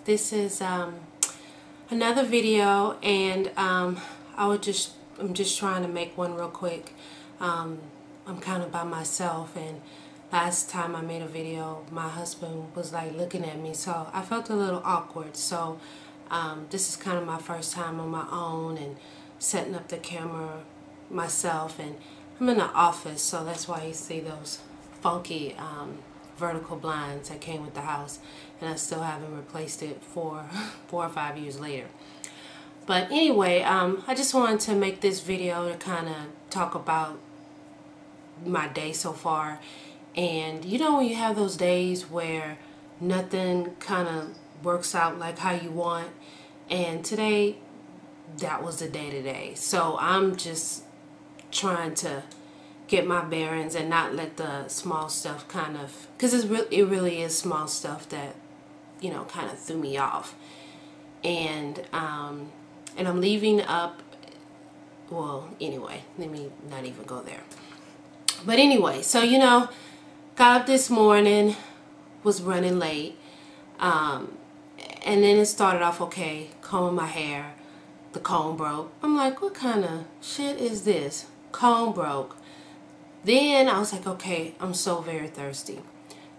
This is another video, and I'm just trying to make one real quick. I'm kind of by myself, and last time I made a video, my husband was like looking at me, so I felt a little awkward. So this is kind of my first time on my own and setting up the camera myself, and I'm in the office, so that's why you see those funky vertical blinds that came with the house, and I still haven't replaced it for 4 or 5 years later. But anyway, I just wanted to make this video to kind of talk about my day so far. And you know, when you have those days where nothing kind of works out like how you want, and today that was the day today. So I'm just trying to get my bearings and not let the small stuff kind of, because it really is small stuff that, you know, kind of threw me off. And I'm leaving up, well, anyway, let me not even go there. But anyway, so, you know, got up this morning, was running late, and then it started off okay, combing my hair, the comb broke. I'm like, what kind of shit is this? Comb broke. Then I was like, okay, I'm so very thirsty.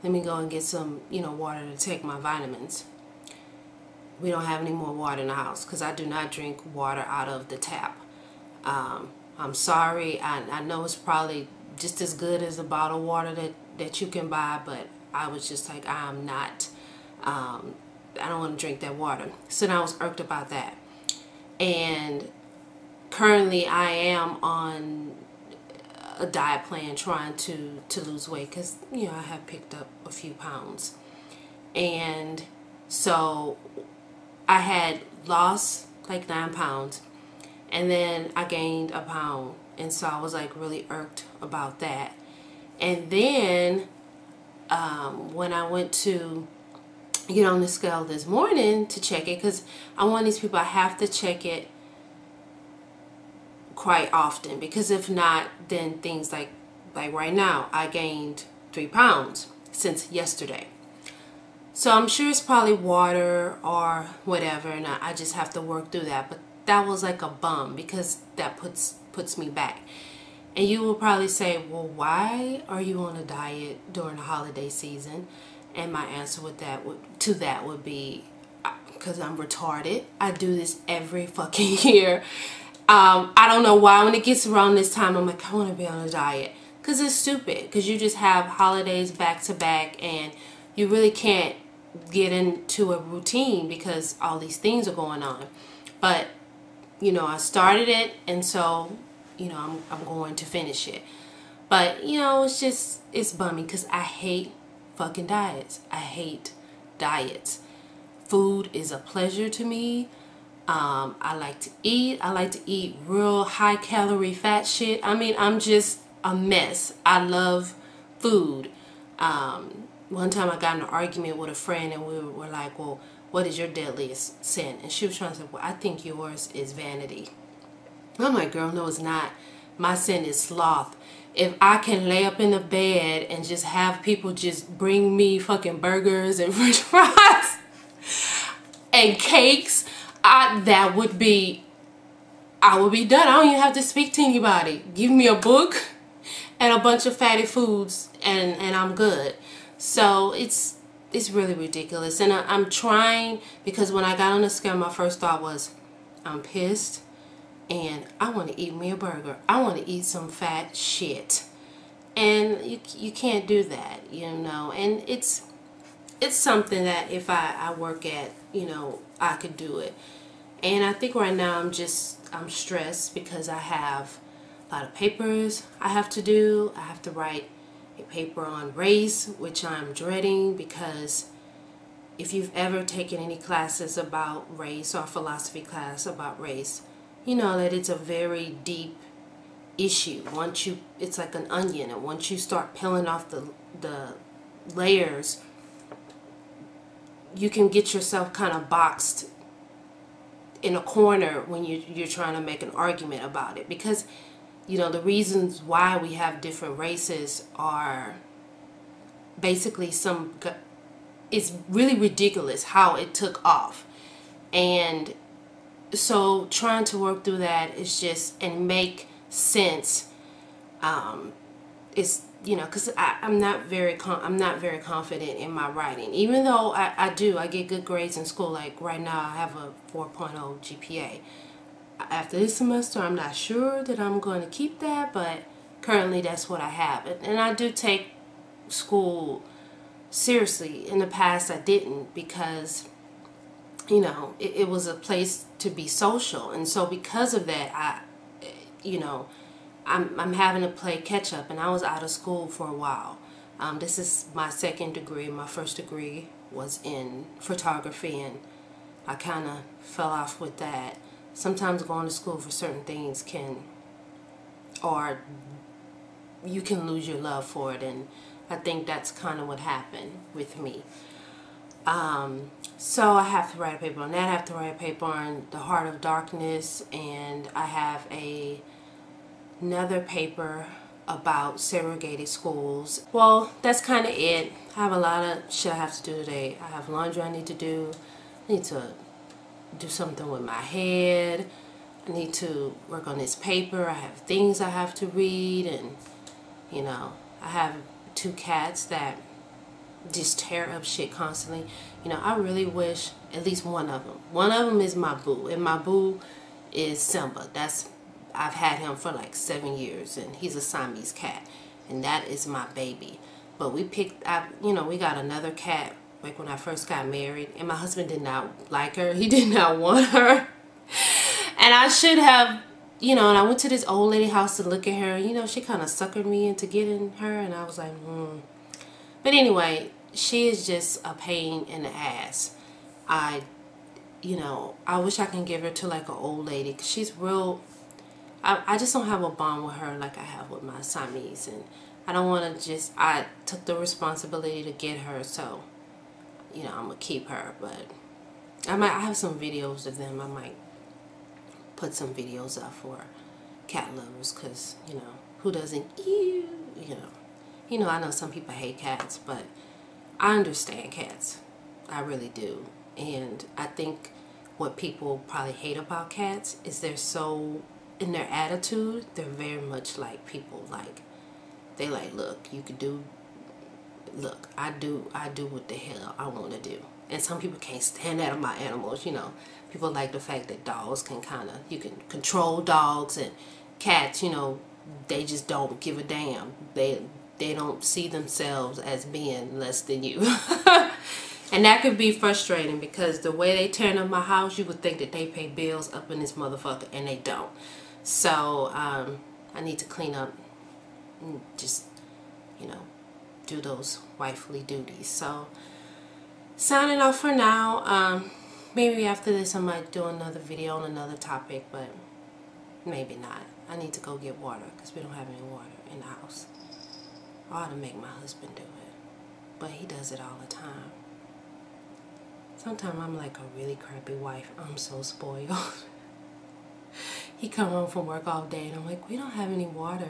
Let me go and get some, you know, water to take my vitamins. We don't have any more water in the house because I do not drink water out of the tap. I'm sorry. I know it's probably just as good as a bottled water that you can buy, but I was just like, I'm not, I don't want to drink that water. So now I was irked about that. And currently I am on a diet plan trying to lose weight because, you know, I have picked up a few pounds. And so I had lost like 9 pounds, and then I gained a pound, and so I was like really irked about that. And then when I went to get on the scale this morning to check it, because I'm one of these people, I have to check it quite often, because if not, then things like right now, I gained 3 pounds since yesterday. So I'm sure it's probably water or whatever, and I just have to work through that. But that was like a bum, because that puts me back. And you will probably say, well, why are you on a diet during the holiday season? And my answer to that would be, because I'm retarded. I do this every fucking year. I don't know why when it gets around this time, I'm like, I want to be on a diet. Because it's stupid. Because you just have holidays back to back, and you really can't get into a routine because all these things are going on. But, you know, I started it, and so, you know, I'm going to finish it. But, you know, it's bumming because I hate fucking diets. I hate diets. Food is a pleasure to me. I like to eat. I like to eat real high calorie fat shit. I mean, I'm just a mess. I love food. One time I got in an argument with a friend, and we were like, well, what is your deadliest sin? And she was trying to say, well, I think yours is vanity. I'm like, girl, no, it's not. My sin is sloth. If I can lay up in the bed and just have people just bring me fucking burgers and french fries and cakes, I would be done. I don't even have to speak to anybody. Give me a book and a bunch of fatty foods, and I'm good. So it's really ridiculous. And I'm trying, because when I got on the scale, my first thought was, I'm pissed and I want to eat me a burger. I want to eat some fat shit. And you can't do that, you know. And it's something that if I work at, you know, I could do it. And I think right now I'm stressed because I have a lot of papers I have to do. I have to write a paper on race, which I'm dreading, because if you've ever taken any classes about race or a philosophy class about race, you know that it's a very deep issue. It's like an onion, and once you start peeling off the layers, you can get yourself kind of boxed in a corner when you're trying to make an argument about it, because you know the reasons why we have different races are basically some it's really ridiculous how it took off. And so trying to work through that is just, and make sense, is, you know, because I'm not very confident in my writing, even though I get good grades in school. Like right now I have a 4.0 GPA. After this semester I'm not sure that I'm going to keep that, but currently that's what I have. And I do take school seriously. In the past I didn't, because you know, it was a place to be social, and so because of that, you know, I'm having to play catch up, and I was out of school for a while. This is my second degree. My first degree was in photography, and I kind of fell off with that. Sometimes going to school for certain things can, or you can lose your love for it, and I think that's kind of what happened with me. So I have to write a paper on that. I have to write a paper on the Heart of Darkness, and I have another paper about segregated schools. Well, that's kind of it. I have a lot of shit I have to do today. I have laundry I need to do. I need to do something with my head. I need to work on this paper. I have things I have to read, and you know, I have 2 cats that just tear up shit constantly. You know, I really wish at least one of them is my boo, and my boo is Simba. I've had him for like 7 years, and he's a Siamese cat, and that is my baby. But we you know, we got another cat like when I first got married, and my husband did not like her. He did not want her, and I should have, you know, and I went to this old lady house to look at her. You know, she kind of suckered me into getting her, and I was like, But anyway, she is just a pain in the ass. You know, I wish I can give her to like an old lady, because she's real. I just don't have a bond with her like I have with my Siamese, and I don't want to just, I took the responsibility to get her, so, you know, I'm going to keep her. But I have some videos of them. I might put some videos up for cat lovers, because, you know, who doesn't, you know, I know some people hate cats, but I understand cats. I really do. And I think what people probably hate about cats is they're so, in their attitude, they're very much like people. Like, they like, look, you could do, look, I do what the hell I want to do. And some people can't stand that about animals, you know. People like the fact that dogs can kind of, you can control dogs, and cats, you know, they just don't give a damn. They don't see themselves as being less than you. And that could be frustrating, because the way they turn up my house, you would think that they pay bills up in this motherfucker, and they don't. So I need to clean up and just, you know, do those wifely duties. So signing off for now. Maybe after this I might do another video on another topic, but maybe not. I need to go get water, because we don't have any water in the house. I ought to make my husband do it, but he does it all the time. Sometimes I'm like a really crappy wife. I'm so spoiled. He come home from work all day, and I'm like, we don't have any water.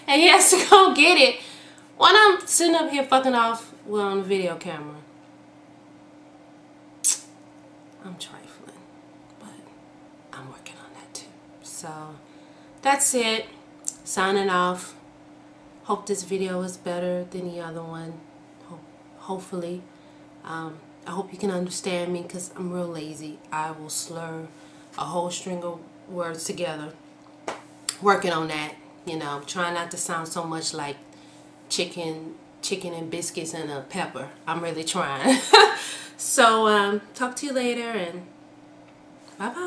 And he has to go get it when I'm sitting up here fucking off on the video camera. I'm trifling, but I'm working on that too. So that's it. Signing off. Hope this video is better than the other one. Hopefully. I hope you can understand me, because I'm real lazy. I will slur a whole string of words together. Working on that. You know, trying not to sound so much like chicken and biscuits and a pepper. I'm really trying. So talk to you later, and bye bye.